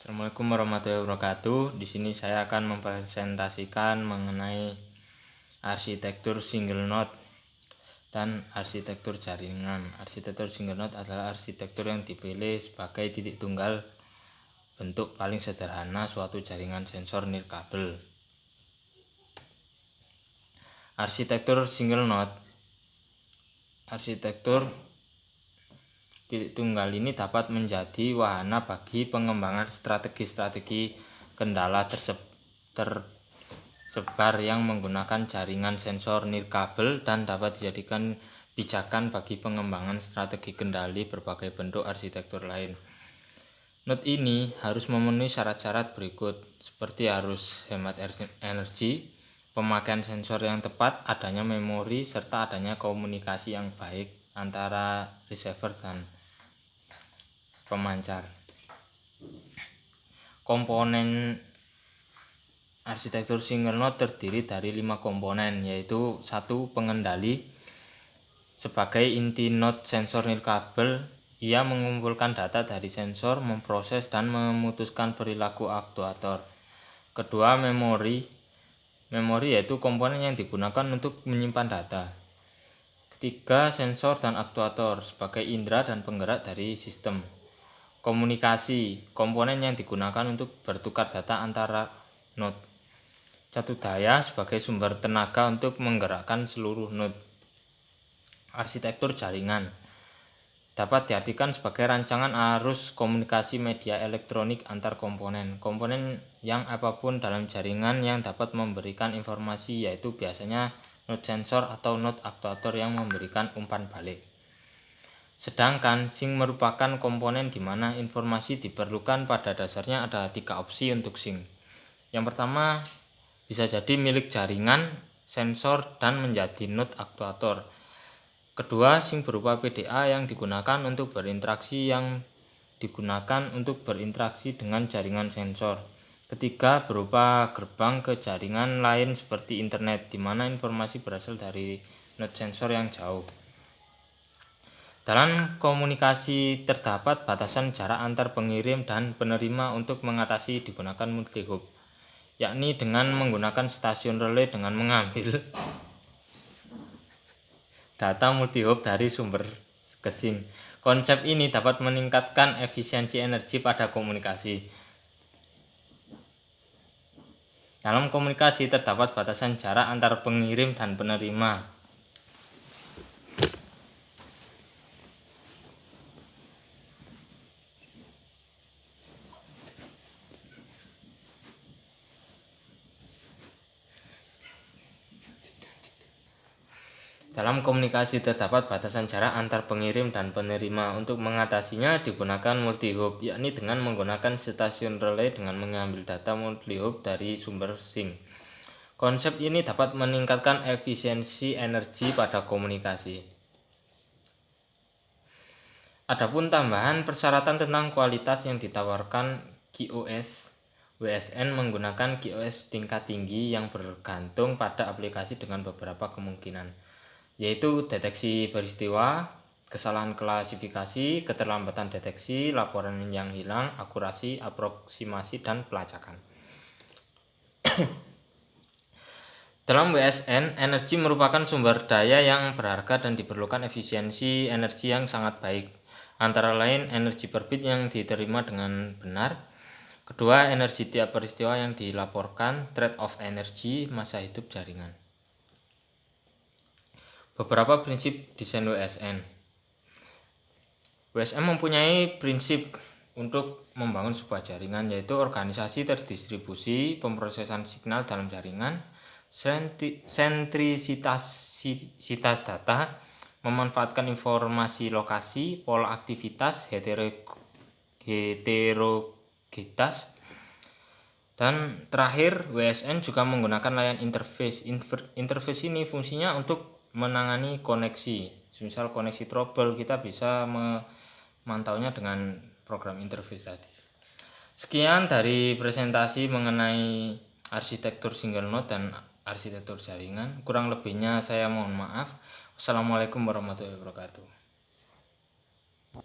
Assalamualaikum warahmatullahi wabarakatuh. Di sini saya akan mempresentasikan mengenai arsitektur single node dan arsitektur jaringan. Arsitektur single node adalah arsitektur yang dipilih sebagai titik tunggal bentuk paling sederhana suatu jaringan sensor nirkabel. Arsitektur single node, arsitektur titik tunggal ini dapat menjadi wahana bagi pengembangan strategi-strategi kendala tersebar yang menggunakan jaringan sensor nirkabel dan dapat dijadikan pijakan bagi pengembangan strategi kendali berbagai bentuk arsitektur lain. Node ini harus memenuhi syarat-syarat berikut, seperti harus hemat energi, pemakaian sensor yang tepat, adanya memori, serta adanya komunikasi yang baik antara receiver dan pemancar. Komponen arsitektur single node terdiri dari 5 komponen, yaitu 1. Pengendali. Sebagai inti node sensor nirkabel, ia mengumpulkan data dari sensor, memproses dan memutuskan perilaku aktuator. Kedua, memori. Memori yaitu komponen yang digunakan untuk menyimpan data. Ketiga, sensor dan aktuator sebagai indera dan penggerak dari sistem. Komunikasi, komponen yang digunakan untuk bertukar data antara node. Satu daya sebagai sumber tenaga untuk menggerakkan seluruh node. Arsitektur jaringan dapat diartikan sebagai rancangan arus komunikasi media elektronik antar komponen. Komponen yang apapun dalam jaringan yang dapat memberikan informasi, yaitu biasanya node sensor atau node aktuator yang memberikan umpan balik. Sedangkan sink merupakan komponen di mana informasi diperlukan. Pada dasarnya ada 3 opsi untuk sink. Yang pertama, bisa jadi milik jaringan, sensor, dan menjadi node aktuator. Kedua, sink berupa PDA yang digunakan untuk berinteraksi dengan jaringan sensor. Ketiga, berupa gerbang ke jaringan lain seperti internet, di mana informasi berasal dari node sensor yang jauh. Dalam komunikasi terdapat batasan jarak antar pengirim dan penerima. Untuk mengatasi digunakan multi-hop, yakni dengan menggunakan stasiun relay dengan mengambil data multi-hop dari sumber ke sink. Konsep ini dapat meningkatkan efisiensi energi pada komunikasi. Dalam komunikasi terdapat batasan jarak antar pengirim dan penerima. Dalam komunikasi terdapat batasan jarak antar pengirim dan penerima. Untuk mengatasinya digunakan multi-hop, yakni dengan menggunakan stasiun relay dengan mengambil data multi-hop dari sumber sink. Konsep ini dapat meningkatkan efisiensi energi pada komunikasi. Adapun tambahan persyaratan tentang kualitas yang ditawarkan QoS WSN menggunakan QoS tingkat tinggi yang bergantung pada aplikasi dengan beberapa kemungkinan, yaitu deteksi peristiwa, kesalahan klasifikasi, keterlambatan deteksi, laporan yang hilang, akurasi, aproksimasi, dan pelacakan. Dalam WSN, energi merupakan sumber daya yang berharga dan diperlukan efisiensi energi yang sangat baik. Antara lain, energi per bit yang diterima dengan benar. Kedua, energi tiap peristiwa yang dilaporkan, trade-off energi, masa hidup jaringan. Beberapa prinsip desain WSN. WSN mempunyai prinsip untuk membangun sebuah jaringan, yaitu organisasi terdistribusi, pemrosesan signal dalam jaringan, sentrisitas data, memanfaatkan informasi lokasi, pola aktivitas, heterogenetas, dan terakhir WSN juga menggunakan layan interface. Interface ini fungsinya untuk menangani koneksi. Misal koneksi trouble, kita bisa memantaunya dengan program interface tadi. Sekian dari presentasi mengenai arsitektur single node dan arsitektur jaringan. Kurang lebihnya saya mohon maaf. Wassalamualaikum warahmatullahi wabarakatuh.